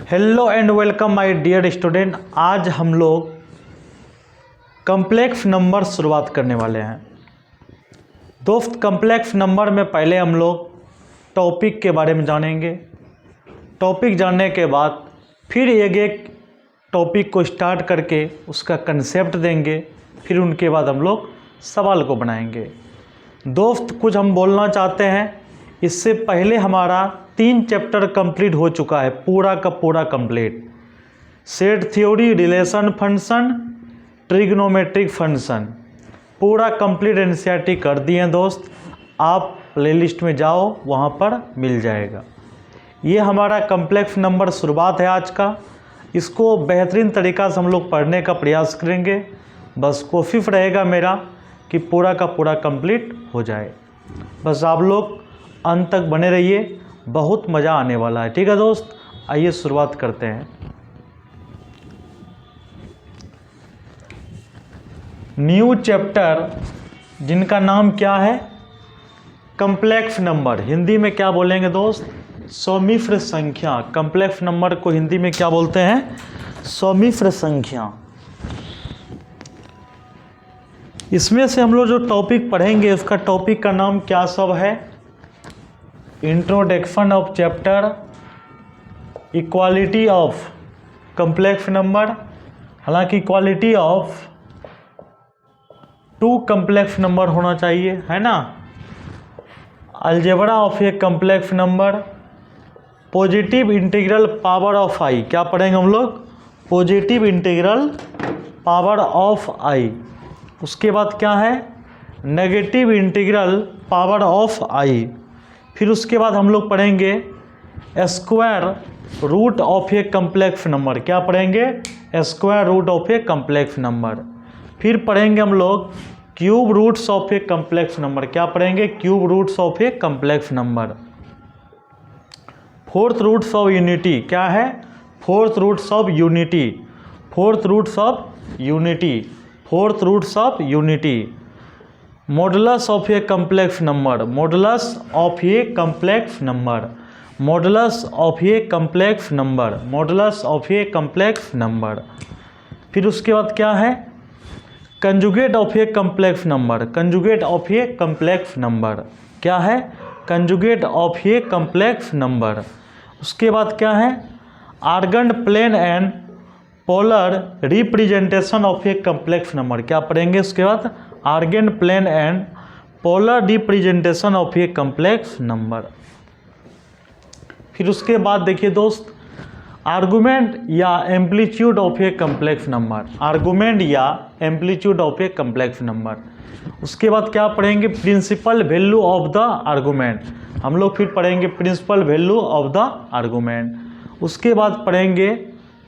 Hello and welcome my dear student. आज हम लोग कम्प्लेक्स नंबर शुरुआत करने वाले हैं। दोस्त, कम्प्लेक्स नंबर में पहले हम लोग टॉपिक के बारे में जानेंगे। टॉपिक जानने के बाद फिर एक एक टॉपिक को स्टार्ट करके उसका कंसेप्ट देंगे, फिर उनके बाद हम लोग सवाल को बनाएंगे। दोस्त, कुछ हम बोलना चाहते हैं। इससे पहले हमारा 3 चैप्टर कंप्लीट हो चुका है, पूरा का पूरा complete. Set theory, relation function, trigonometric function पूरा कंप्लीट एनसीईआरटी कर दिए हैं दोस्त। आप प्लेलिस्ट में जाओ, वहाँ पर मिल जाएगा। ये हमारा कम्प्लेक्स नंबर शुरुआत है आज का। इसको बेहतरीन तरीक़ा से हम लोग पढ़ने का प्रयास करेंगे। बस कोशिश रहेगा मेरा कि पूरा का पूरा कंप्लीट हो जाए। बस आप लोग अंत तक बने रहिए, बहुत मज़ा आने वाला है। ठीक है दोस्त, आइए शुरुआत करते हैं। न्यू चैप्टर जिनका नाम क्या है, कम्प्लेक्स नंबर। हिंदी में क्या बोलेंगे दोस्त? सौमित्र संख्या। कम्प्लेक्स नंबर को हिंदी में क्या बोलते हैं? सौमित्र संख्या। इसमें से हम लोग जो टॉपिक पढ़ेंगे उसका टॉपिक का नाम क्या सब है? Introduction of chapter, equality of complex number. हालांकि इक्वालिटी ऑफ 2 कम्प्लेक्स नंबर होना चाहिए, है ना। Algebra of a complex number, positive integral power of i. क्या पढ़ेंगे हम लोग? Positive integral power of i. उसके बाद क्या है? Negative integral power of i. फिर उसके बाद हम लोग पढ़ेंगे square root of a complex number. क्या पढ़ेंगे? Square root of a complex number. फिर पढ़ेंगे हम लोग cube roots of a complex number. क्या पढ़ेंगे? Cube roots of a complex number. Fourth roots of unity. क्या है? Fourth roots of unity. Fourth roots of unity. Fourth roots of unity. Modulus of a complex number. Modulus of a complex number. Modulus of a complex number. Modulus of a complex number. फिर उसके बाद क्या है? Conjugate of a complex number. Conjugate of a complex number. क्या है? Conjugate of a complex number. उसके बाद क्या है? Argand plane and polar representation of a complex number. क्या पढ़ेंगे उसके बाद? Argand plane and polar representation of a complex number. फिर उसके बाद देखिए दोस्त, आर्गुमेंट या amplitude of a complex number. Argument या amplitude of a complex number. उसके बाद क्या पढ़ेंगे? Principal value of the argument. हम लोग फिर पढ़ेंगे principal value of the argument. उसके बाद पढ़ेंगे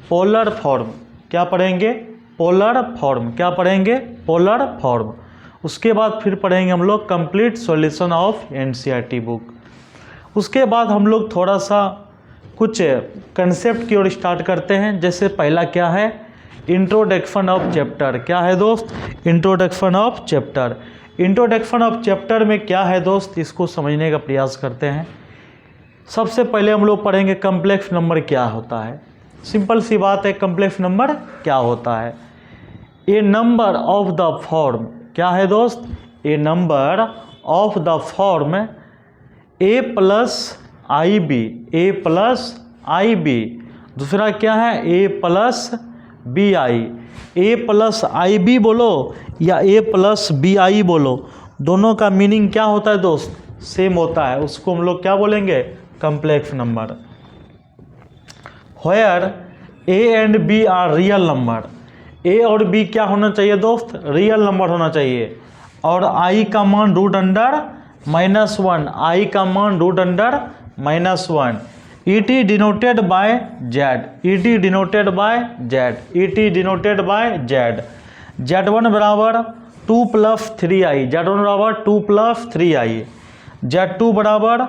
पोलर फॉर्म। क्या पढ़ेंगे? Polar form. क्या पढ़ेंगे? Polar form. उसके बाद फिर पढ़ेंगे हम लोग complete solution of NCERT book. उसके बाद हम लोग थोड़ा सा कुछ कंसेप्ट की ओर स्टार्ट करते हैं। जैसे पहला क्या है? Introduction of chapter. क्या है दोस्त? Introduction of chapter. Introduction of chapter में क्या है दोस्त, इसको समझने का प्रयास करते हैं। सबसे पहले हम लोग पढ़ेंगे कम्प्लेक्स नंबर क्या होता है। सिंपल सी बात है, कम्प्लेक्स नंबर क्या होता है? A number of the form. क्या है दोस्त? A number of the form a plus i b. A plus i b. दूसरा क्या है? A plus b i. A plus i b बोलो या ए प्लस बी आई बोलो, दोनों का मीनिंग क्या होता है दोस्त? सेम होता है। उसको हम लोग क्या बोलेंगे? Complex number. Where A and B are real number. A और B क्या होना चाहिए दोस्त? रियल नंबर होना चाहिए। और I का मान रूट अंडर -1। I का मान root under -1। ET denoted by Z। ET denoted by Z। ET denoted by Z। Z1 बराबर 2 + 3i। Z1 बराबर 2 + 3i। Z2 बराबर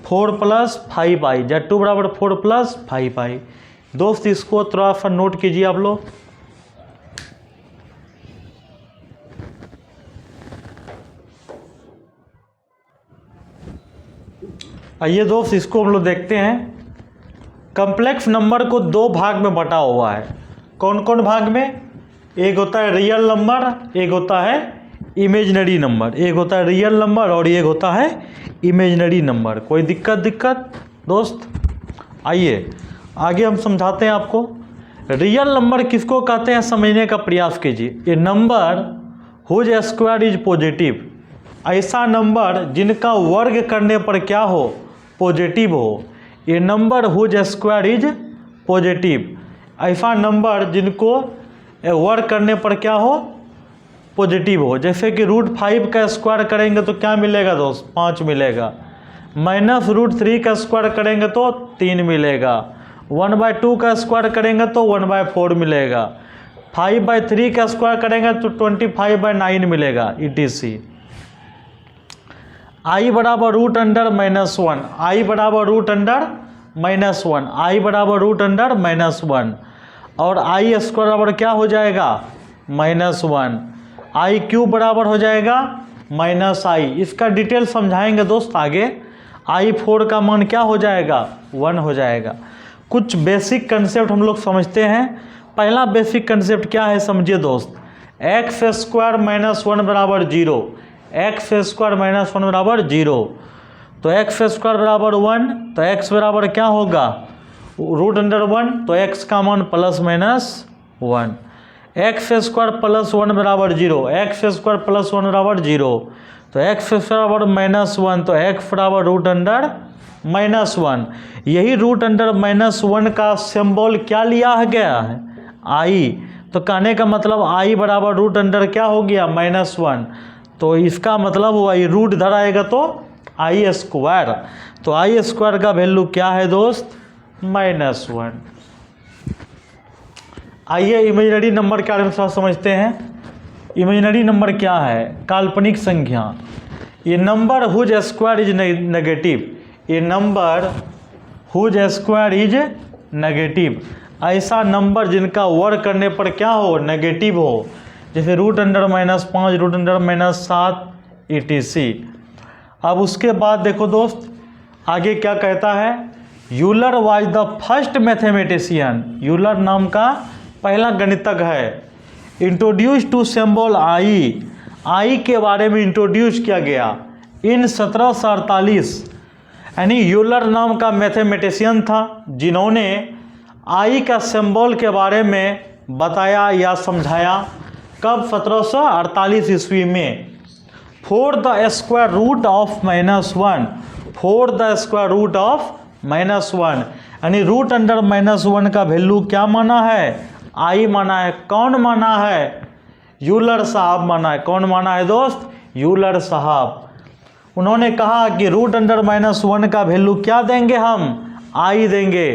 4 + 5i। Z2 बराबर 4 + 5i। दोस्त, इसको थोड़ा सा नोट कीजिए आप लोग। आइए दोस्त, इसको हम लोग देखते हैं। कम्प्लेक्स नंबर को दो भाग में बटा हुआ है। कौन कौन भाग में? एक होता है रियल नंबर, एक होता है इमेजिनरी नंबर। एक होता है रियल नंबर और एक होता है इमेजिनरी नंबर। कोई दिक्कत दोस्त? आइए आगे हम समझाते हैं आपको। रियल नंबर किसको कहते हैं समझने का प्रयास कीजिए। A number whose square is positive, ऐसा नंबर जिनका वर्ग करने पर क्या हो? पॉजिटिव हो। A number whose square is positive, ऐसा नंबर जिनको वर्ग करने पर क्या हो? पॉजिटिव हो। जैसे कि √5 का स्क्वायर करेंगे तो क्या मिलेगा दोस्त? 5 मिलेगा। -√3 का स्क्वायर करेंगे तो 3 मिलेगा। 1/2 का स्क्वायर करेंगे तो 1/4 मिलेगा। 5/3 का स्क्वायर करेंगे तो 25/9 मिलेगा etc। i बराबर √(-1), i बराबर √(-1), i बराबर √(-1) और i स्क्वायर बराबर क्या हो जाएगा? -1। i क्यूब बराबर हो जाएगा -i। इसका डिटेल समझाएंगे दोस्त आगे। i4 का मान क्या हो जाएगा? 1 हो जाएगा। कुछ बेसिक कंसेप्ट हम लोग समझते हैं। पहला बेसिक कंसेप्ट क्या है समझिए दोस्त। x² - 1 बराबर 0, x² - 1 बराबर 0। तो x² बराबर 1, तो x बराबर क्या होगा? √(1), तो x का मान ±1। x² + 1 बराबर 0, x² + 1 बराबर 0। तो x² बराबर -1, तो x बराबर √(-1)। यही √(-1) का सिंबल क्या लिया गया है? i। तो कहने का मतलब i बराबर √() क्या हो गया? -1। तो इसका मतलब हुआ ये रूट इधर आएगा तो i²। तो i² का वैल्यू क्या है दोस्त? -1। आइए इमेजिनरी नंबर के बारे में थोड़ा समझते हैं। इमेजिनरी नंबर क्या है? काल्पनिक संख्या। ये number whose square is negative, ये number whose square is negative, ऐसा नंबर जिनका वर्ग करने पर क्या हो? नेगेटिव हो। जैसे √(-5), √(-7) etc। अब उसके बाद देखो दोस्त आगे क्या कहता है। Euler was the first mathematician, Euler नाम का पहला गणितज्ञ है। इंट्रोड्यूस टू सिंबल आई के बारे में इंट्रोड्यूस किया गया इन 1748। यानी यूलर नाम का मैथमेटिशियन था जिन्होंने आई का सिंबल के बारे में बताया या समझाया। कब? 1748 ईस्वी में। For the square root of -1, for the square root of -1, यानी √(-1) का वैल्यू क्या माना है? आई माना है। कौन माना है? यूलर साहब माना है। कौन माना है दोस्त? यूलर साहब। उन्होंने कहा कि √(-1) का वैल्यू क्या देंगे हम? आई देंगे।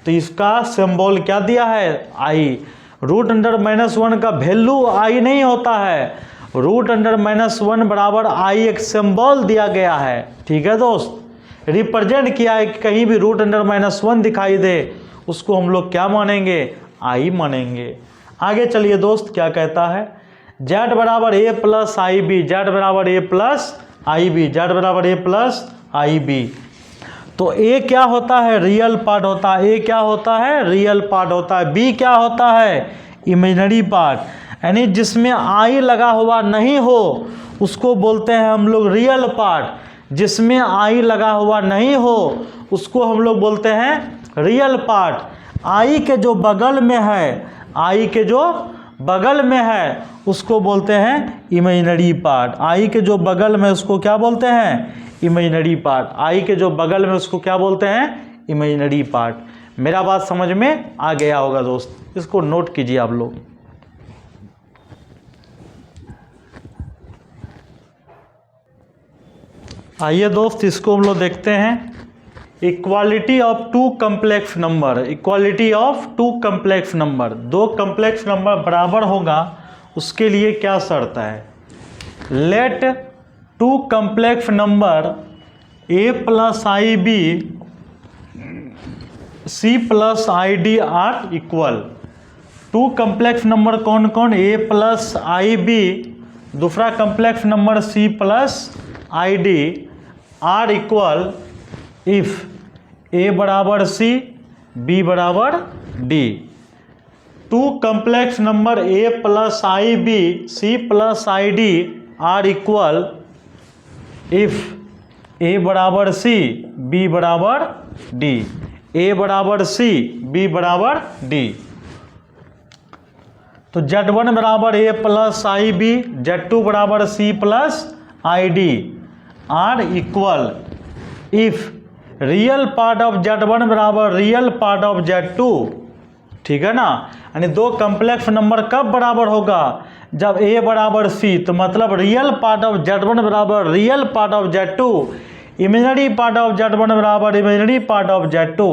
तो इसका सिंबल क्या दिया है? आई। √(-1) का वैल्यू आई नहीं होता है, √(-1) बराबर आई एक सिंबल दिया गया है। ठीक है दोस्त, रिप्रेजेंट किया है कि कहीं भी √(-1) दिखाई दे उसको हम लोग क्या मानेंगे? आई मानेंगे। आगे चलिए दोस्त क्या कहता है। z बराबर a + ib, z बराबर a + ib, z बराबर a + ib। तो a क्या होता है? रियल पार्ट होता है। a क्या होता है? रियल पार्ट होता है। b क्या होता है? Imaginary part. यानी जिसमें i लगा हुआ नहीं हो उसको बोलते हैं हम लोग रियल पार्ट। जिसमें i लगा हुआ नहीं हो उसको हम लोग बोलते हैं रियल पार्ट। आई के जो बगल में है, आई के जो बगल में है उसको बोलते हैं इमेजिनरी पार्ट। आई के जो बगल में उसको क्या बोलते हैं? Imaginary part. आई के जो बगल में उसको क्या बोलते हैं? Imaginary part. मेरा बात समझ में आ गया होगा दोस्त, इसको नोट कीजिए आप लोग। आइए दोस्त इसको हम लोग देखते हैं। Equality of two complex number, equality of two complex number, दो कम्प्लेक्स नंबर बराबर होगा उसके लिए क्या शर्त है? Let two complex number a + ib c + id are equal. Two complex number कौन कौन? a + ib, दूसरा complex number c + id are equal if a बराबर c, बी बराबर d. Two complex number a plus i b c plus i d are equal if ए बराबर C B बराबर D, ए बराबर C B बराबर D. तो Z1 बराबर ए plus i b, Z2 बराबर c plus i d are equal if real part of Z1 बराबर real part of Z2, ठीक है ना। यानी दो कम्प्लेक्स नंबर कब बराबर होगा, जब ए बराबर सी, तो मतलब रियल पार्ट ऑफ Z1 बराबर real part of Z2, imaginary part of Z1 बराबर इमेजिनरी पार्ट ऑफ Z2।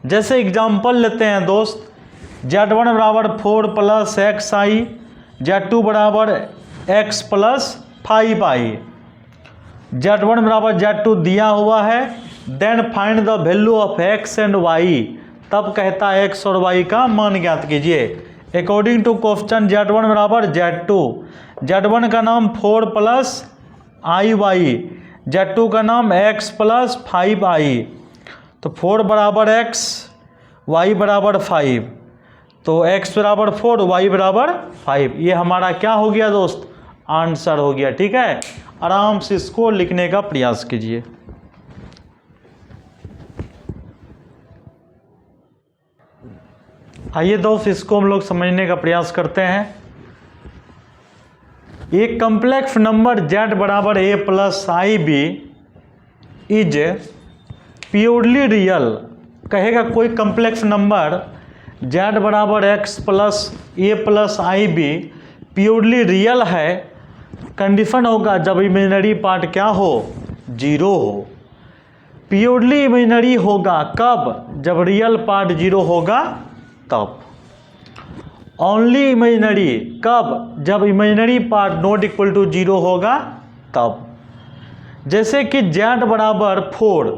जैसे एग्जांपल लेते हैं दोस्त, Z1 बराबर 4 प्लस एक्स आई, Z2 बराबर x प्लस 5i। Z1 बराबर Z2 दिया हुआ है, then find the value of x and y, तब कहता है x और y का मान ज्ञात कीजिए। अकॉर्डिंग टू क्वेश्चन Z1 बराबर Z2, Z1 का नाम 4 प्लस आई वाई, Z2 का नाम x प्लस 5i। तो 4 बराबर x, y बराबर 5, तो x बराबर 4 y बराबर 5। ये हमारा क्या हो गया दोस्त, आंसर हो गया। ठीक है, आराम से इसको लिखने का प्रयास कीजिए। आइए दोस्त, इसको हम लोग समझने का प्रयास करते हैं। एक कम्प्लेक्स नंबर z बराबर a plus i b is purely real, कहेगा कोई कम्प्लेक्स नंबर z बराबर x plus a plus i b purely real है। कंडीशन होगा जब इमेजिनरी पार्ट क्या हो, जीरो हो। प्योरली इमेजिनरी होगा कब, जब रियल पार्ट जीरो होगा तब। ओनली इमेजिनरी कब, जब imaginary part not equal to zero होगा तब। जैसे कि z बराबर 4,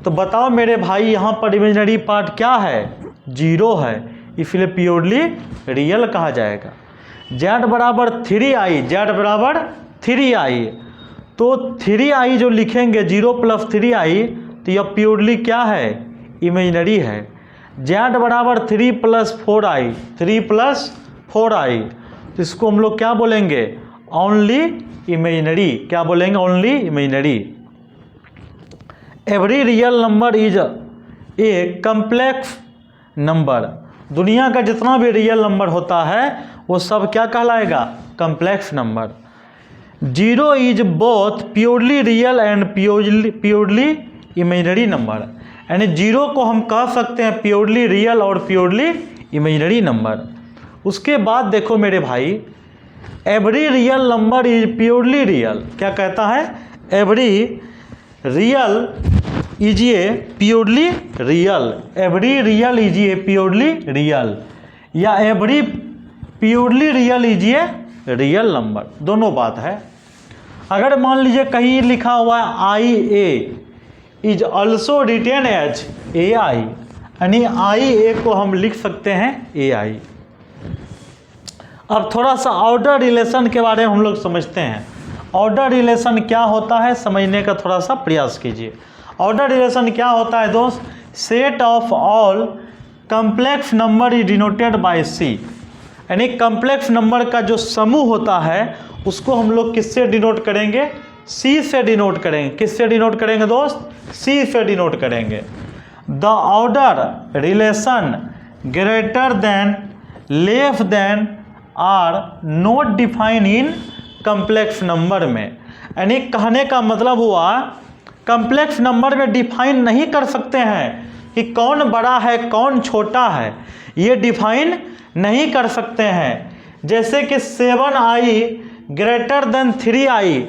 तो बताओ मेरे भाई यहाँ पर इमेजिनरी पार्ट क्या है, जीरो है, इसलिए प्योरली रियल कहा जाएगा। z बराबर 3i, z बराबर 3i, तो 3i जो लिखेंगे 0 प्लस 3i, तो यह प्योरली क्या है, इमेजिनरी है। z बराबर 3 प्लस 4i, 3 प्लस 4i, तो इसको हम लोग क्या बोलेंगे, ओनली इमेजिनरी। क्या बोलेंगे, only imaginary. Every real number is a complex number, दुनिया का जितना भी रियल नंबर होता है वो सब क्या कहलाएगा, complex number. Zero is both purely real and purely imaginary number, यानी जीरो को हम कह सकते हैं प्योरली रियल और प्योरली इमेजिनरी नंबर। उसके बाद देखो मेरे भाई, every real number is purely real, क्या कहता है, every real is a purely real, every real is a purely real, या every purely real is a real number, दोनों बात है। अगर मान लीजिए कहीं लिखा हुआ है i a is also written as a i, यानी आई ए को हम लिख सकते हैं ए आई। अब थोड़ा सा ऑर्डर रिलेशन के बारे में हम लोग समझते हैं। ऑर्डर रिलेशन क्या होता है, समझने का थोड़ा सा प्रयास कीजिए। ऑर्डर रिलेशन क्या होता है दोस्त, set of all complex number is denoted by C, यानी कम्प्लेक्स नंबर का जो समूह होता है उसको हम लोग किससे डिनोट करेंगे, सी से डिनोट करेंगे। किससे डिनोट करेंगे दोस्त, सी से डिनोट करेंगे। The order relation greater than less than are not define in complex number में, यानी कहने का मतलब हुआ कम्प्लेक्स नंबर में डिफाइन नहीं कर सकते हैं कि कौन बड़ा है कौन छोटा है, ये डिफाइन नहीं कर सकते हैं। जैसे कि 7i ग्रेटर देन 3i,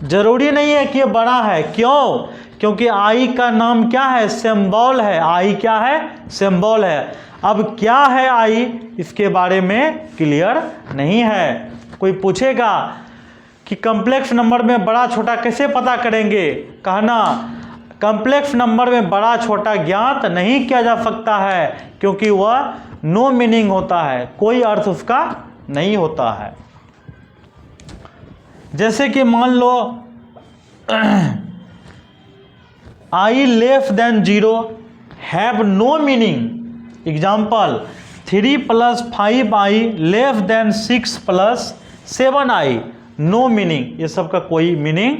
जरूरी नहीं है कि ये बड़ा है, क्यों, क्योंकि i का नाम क्या है, सिंबल है, i क्या है, सिंबल है। अब क्या है i, इसके बारे में क्लियर नहीं है। कोई पूछेगा कि कम्प्लेक्स नंबर में बड़ा छोटा कैसे पता करेंगे, कहना कम्प्लेक्स नंबर में बड़ा छोटा ज्ञात नहीं किया जा सकता है, क्योंकि वह नो मीनिंग होता है, कोई अर्थ उसका नहीं होता है। जैसे कि मान लो i less than 0, have no meaning. Example 3 + 5i less than 6 + 7i, no meaning, ये सब का कोई मीनिंग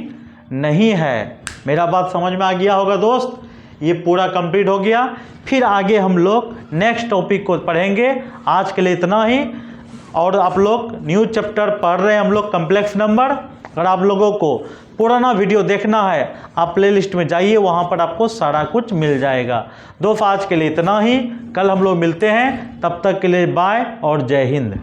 नहीं है। मेरा बात समझ में आ गया होगा दोस्त। ये पूरा कंप्लीट हो गया। फिर आगे हम लोग नेक्स्ट टॉपिक को पढ़ेंगे। आज के लिए इतना ही। और आप लोग न्यू चैप्टर पढ़ रहे हैं हम लोग कॉम्प्लेक्स नंबर। अगर आप लोगों को पुराना वीडियो देखना है, आप प्लेलिस्ट में जाइए, वहाँ पर आपको सारा कुछ मिल जाएगा। दोस्त आज के लिए इतना ही। कल हम लोग मिलते हैं, तब तक के लिए बाय और जय हिंद।